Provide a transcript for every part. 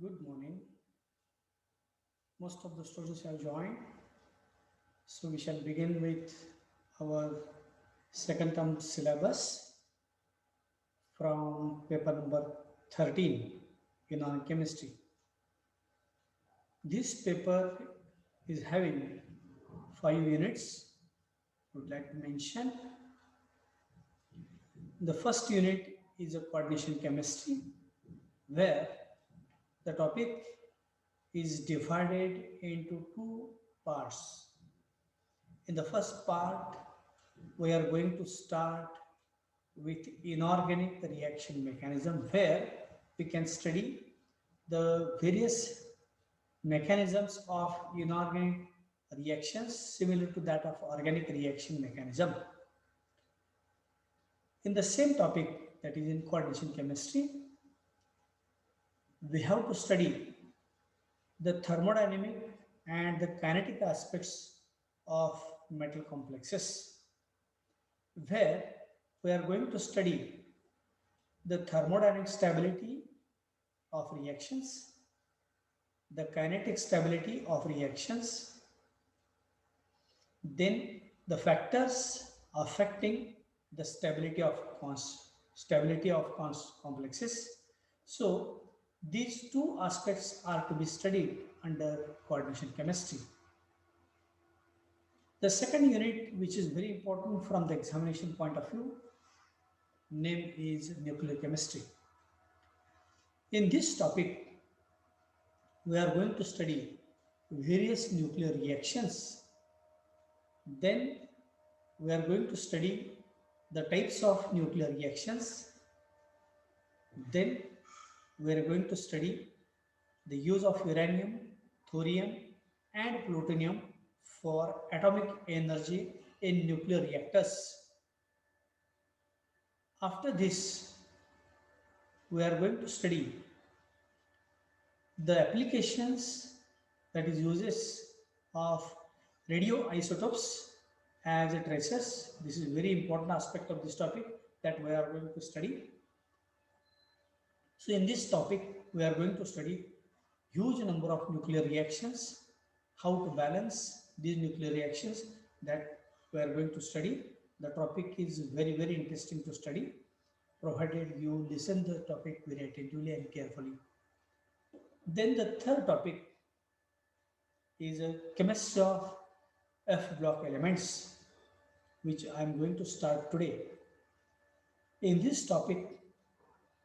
Good morning. Most of the students have joined. So we shall begin with our second term syllabus from paper number 13 in our chemistry. This paper is having 5 units. I would like to mention the first unit is a coordination chemistry where the topic is divided into two parts. In the first part, we are going to start with inorganic reaction mechanism where we can study the various mechanisms of inorganic reactions similar to that of organic reaction mechanism. In the same topic, that is in coordination chemistry, we have to study the thermodynamic and the kinetic aspects of metal complexes where we are going to study the thermodynamic stability of reactions, the kinetic stability of reactions, then the factors affecting the stability of complexes. So these two aspects are to be studied under coordination chemistry. The second unit, which is very important from the examination point of view, name is nuclear chemistry. In this topic, we are going to study various nuclear reactions. Then we are going to study the types of nuclear reactions. Then we are going to study the use of uranium, thorium, and plutonium for atomic energy in nuclear reactors. After this, we are going to study the applications, that is uses of radioisotopes as a traces. This is a very important aspect of this topic that we are going to study. So in this topic, we are going to study huge number of nuclear reactions, how to balance these nuclear reactions that we are going to study. The topic is very, very interesting to study, provided you listen the topic very attentively and carefully. Then the third topic is a chemistry of F block elements, which I am going to start today. In this topic,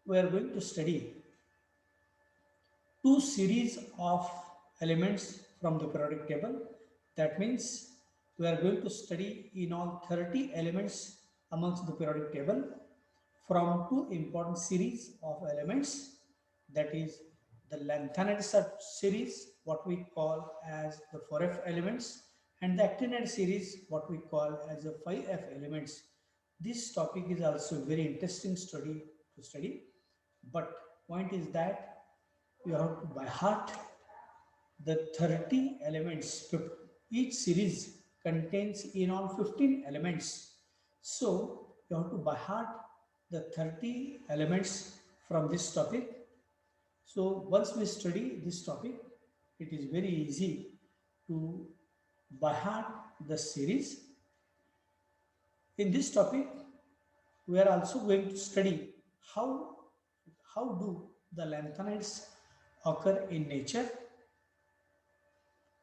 we are going to study two series of elements from the periodic table. That means we are going to study in all 30 elements amongst the periodic table from two important series of elements, that is the lanthanide series, what we call as the 4f elements, and the actinide series, what we call as the 5f elements. This topic is also very interesting study to study, but point is that you have to by heart the 30 elements. Each series contains in all 15 elements. So you have to by heart the 30 elements from this topic. So once we study this topic, it is very easy to by heart the series. In this topic, we are also going to study how do the lanthanides occur in nature.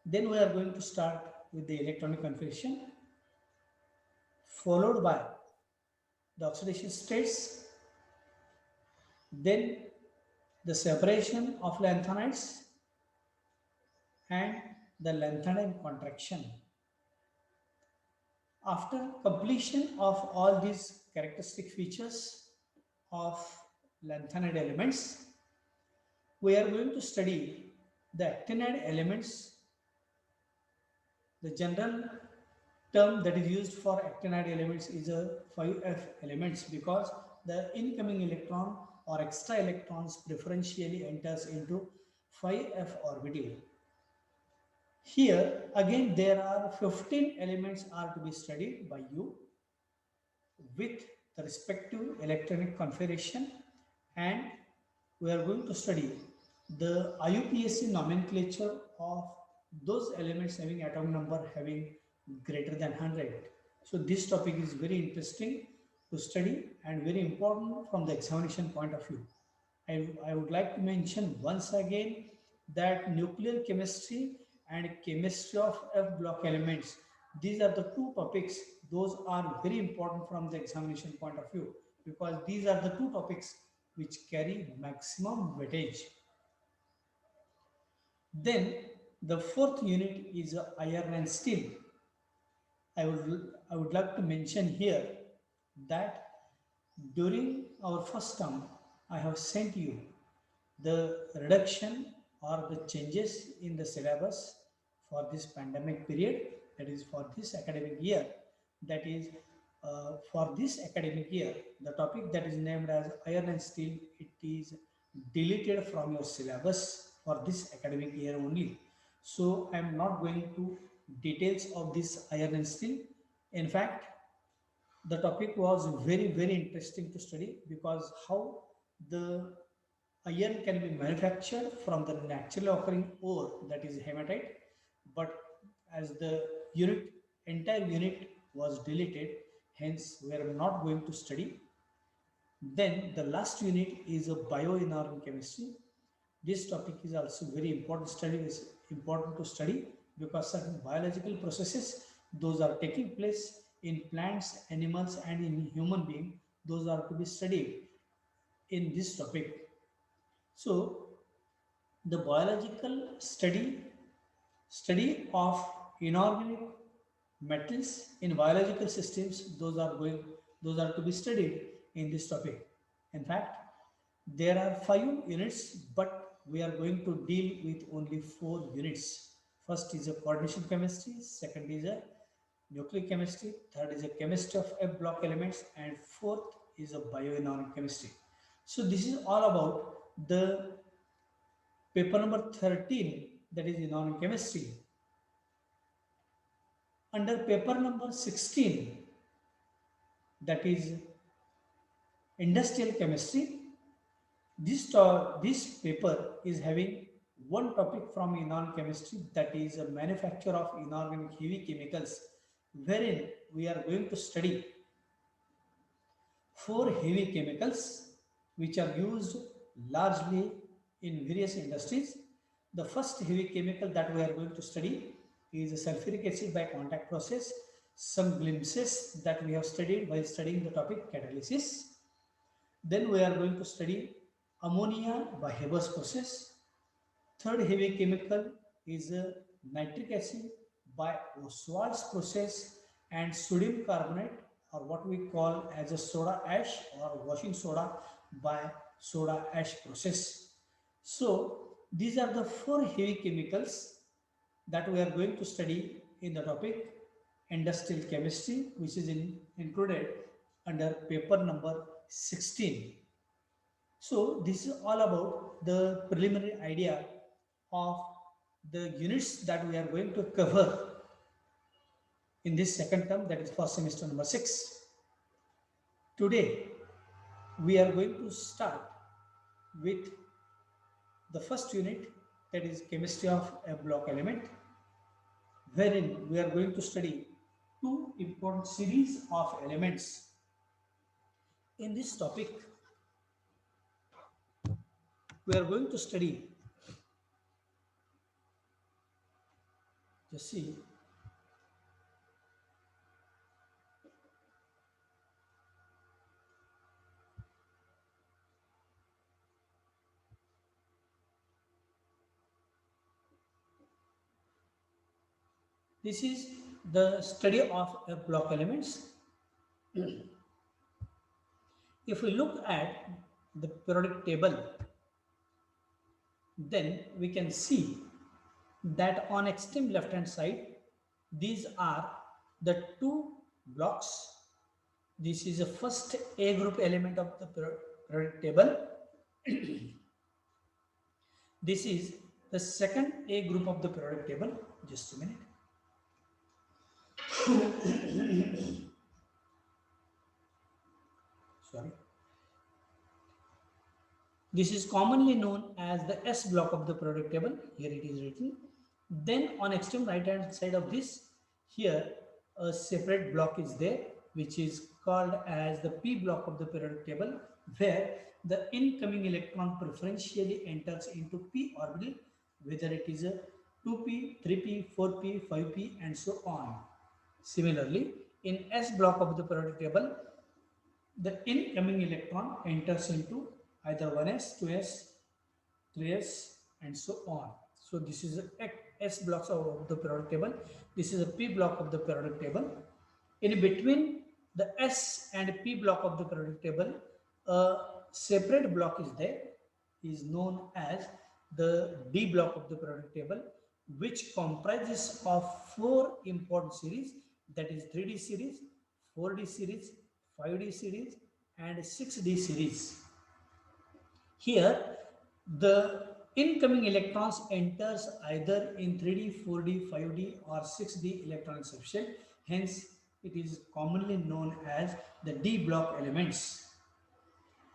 Then we are going to start with the electronic configuration, followed by the oxidation states, then the separation of lanthanides and the lanthanide contraction. After completion of all these characteristic features of lanthanide elements, we are going to study the actinide elements. The general term that is used for actinide elements is a 5f elements because the incoming electron or extra electrons preferentially enters into 5f orbital. Here again there are 15 elements are to be studied by you with the respective electronic configuration, and we are going to study the IUPAC nomenclature of those elements having atomic number having greater than 100. So this topic is very interesting to study and very important from the examination point of view. I would like to mention once again that nuclear chemistry and chemistry of F block elements, these are the two topics. Those are very important from the examination point of view because these are the two topics which carry maximum weightage. Then the fourth unit is iron and steel. I would like to mention here that during our first term, I have sent you the reduction or the changes in the syllabus for this pandemic period, that is for this academic year, that is for this academic year, the topic that is named as iron and steel, it is deleted from your syllabus for this academic year only. So I am not going to details of this iron and steel. In fact, the topic was very interesting to study because how the iron can be manufactured from the naturally occurring ore, that is hematite, but as the unit entire unit was deleted, hence we are not going to study. Then the last unit is a bioinorganic chemistry. This topic is also very important study, is important to study because certain biological processes, those are taking place in plants, animals and in human being, those are to be studied in this topic. So the biological study of inorganic metals in biological systems, those are to be studied in this topic. In fact, there are 5 units, but we are going to deal with only 4 units. First is a coordination chemistry, second is a nucleic chemistry, third is a chemistry of F block elements, and fourth is a bioinorganic chemistry. So this is all about the paper number 13, that is inorganic chemistry. Under paper number 16, that is industrial chemistry, this paper is having one topic from inorganic chemistry, that is a manufacture of inorganic heavy chemicals, wherein we are going to study 4 heavy chemicals which are used largely in various industries. The first heavy chemical that we are going to study is sulfuric acid by contact process. Some glimpses that we have studied while studying the topic catalysis. Then we are going to study ammonia by Haber's process. Third heavy chemical is nitric acid by Oswald's process, and sodium carbonate, or what we call as a soda ash or washing soda, by soda ash process. So these are the 4 heavy chemicals that we are going to study in the topic industrial chemistry, which is included under paper number 16. So this is all about the preliminary idea of the units that we are going to cover in this second term, that is for semester number 6. Today we are going to start with the first unit, that is chemistry of a block element, wherein we are going to study 2 important series of elements. In this topic we are going to study, just see, this is the study of a block elements. If we look at the periodic table, then we can see that on extreme left hand side, these are the 2 blocks. This is the first A group element of the periodic table. This is the second A group of the periodic table. Just a minute. Sorry. This is commonly known as the S block of the periodic table. Here it is written. Then on extreme right hand side of this, here a separate block is there, which is called as the P block of the periodic table, where the incoming electron preferentially enters into P orbital, whether it is a 2p, 3p, 4p, 5p, and so on. Similarly, in S block of the periodic table, the incoming electron enters into either 1s, 2s, 3s, and so on. So this is a S blocks of the periodic table. This is a P block of the periodic table. In between the S and P block of the periodic table, a separate block is there, is known as the D block of the periodic table, which comprises of four important series, that is 3D series, 4D series, 5D series, and 6D series. Here, the incoming electrons enters either in 3D, 4D, 5D, or 6D electronic substrate. Hence, it is commonly known as the D block elements.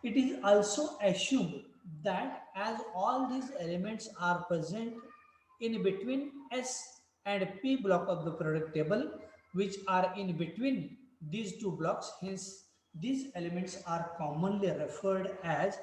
It is also assumed that as all these elements are present in between S and P block of the periodic table, which are in between these two blocks, hence these elements are commonly referred as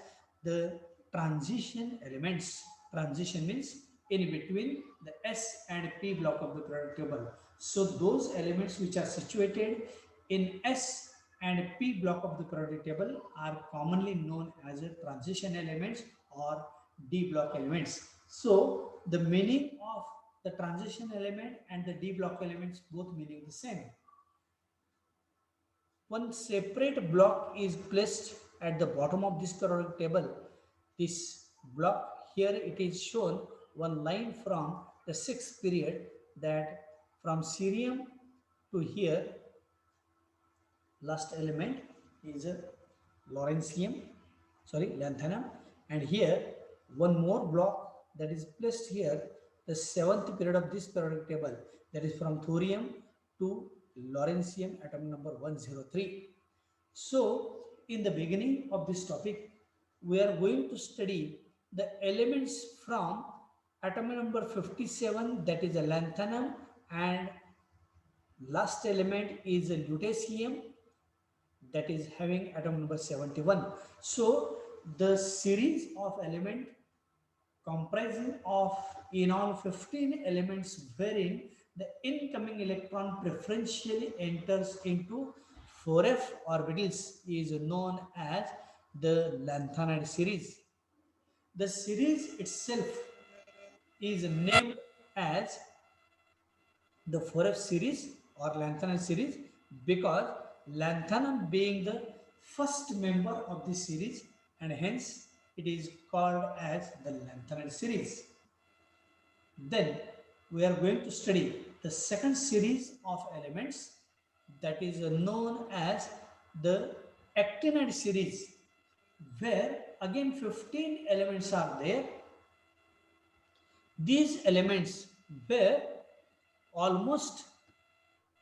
the transition elements. Transition means in between the S and P block of the periodic table. So those elements which are situated in S and P block of the periodic table are commonly known as a transition elements or D block elements. So the meaning of the transition element and the D block elements both meaning the same. One separate block is placed at the bottom of this periodic table. This block here it is shown one line from the 6th period, that from cerium to here last element is a lanthanum, and here one more block that is placed here, the 7th period of this periodic table, that is from thorium to lawrencium, atom number 103. So in the beginning of this topic, we are going to study the elements from atom number 57, that is a lanthanum, and last element is a lutetium, that is having atom number 71. So the series of element comprising of in all 15 elements, wherein the incoming electron preferentially enters into 4f orbitals, is known as the lanthanide series. The series itself is named as the 4f series or lanthanide series, because lanthanum being the first member of this series, and hence it is called as the lanthanide series. Then we are going to study the second series of elements, that is known as the actinide series, where again 15 elements are there. These elements where almost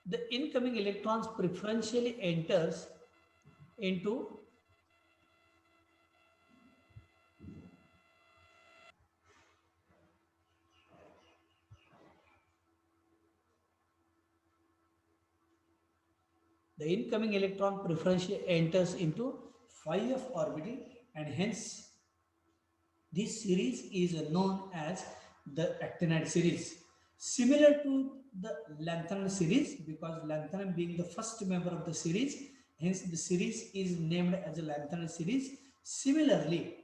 the incoming electrons preferentially enters into the incoming electron preferentially enters into 5f orbital, and hence this series is known as the actinide series. Similar to the lanthanum series, because lanthanum being the first member of the series, hence the series is named as a lanthanum series. Similarly,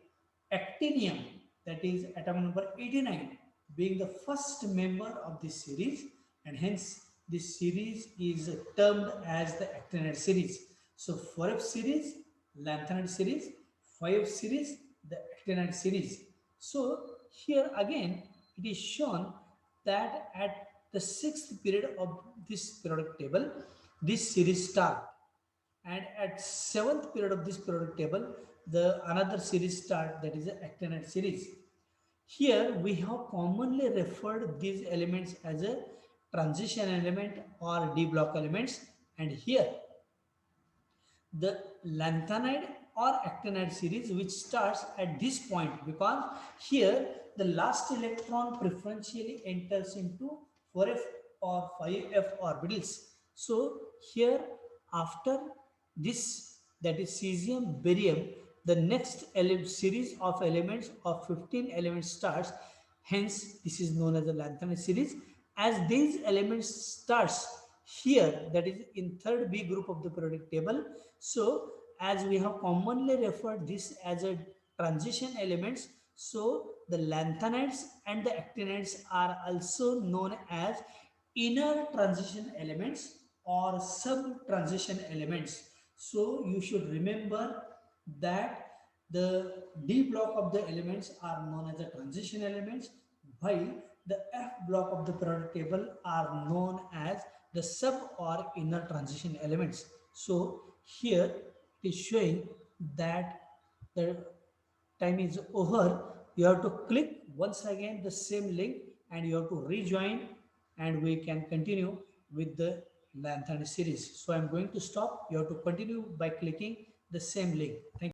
actinium, that is atom number 89, being the first member of this series, and hence this series is termed as the actinide series. So 4f series, lanthanide series, 5f series, the actinide series. So here again it is shown that at the 6th period of this periodic table, this series start, and at 7th period of this periodic table, the another series start, that is the actinide series. Here we have commonly referred these elements as a transition element or D block elements, and here the lanthanide or actinide series which starts at this point, because here the last electron preferentially enters into 4f or 5f orbitals. So here after this, that is cesium, barium, the next series of elements of 15 elements starts. Hence, this is known as the lanthanide series. As these elements starts here, that is in third B group of the periodic table. So, as we have commonly referred this as a transition elements, so the lanthanides and the actinides are also known as inner transition elements or sub transition elements. So you should remember that the D block of the elements are known as the transition elements, while the F block of the periodic table are known as the sub or inner transition elements. So here it is showing that the time is over. You have to click once again the same link and you have to rejoin, and we can continue with the Lanthani series. So I'm going to stop. You have to continue by clicking the same link. Thank you.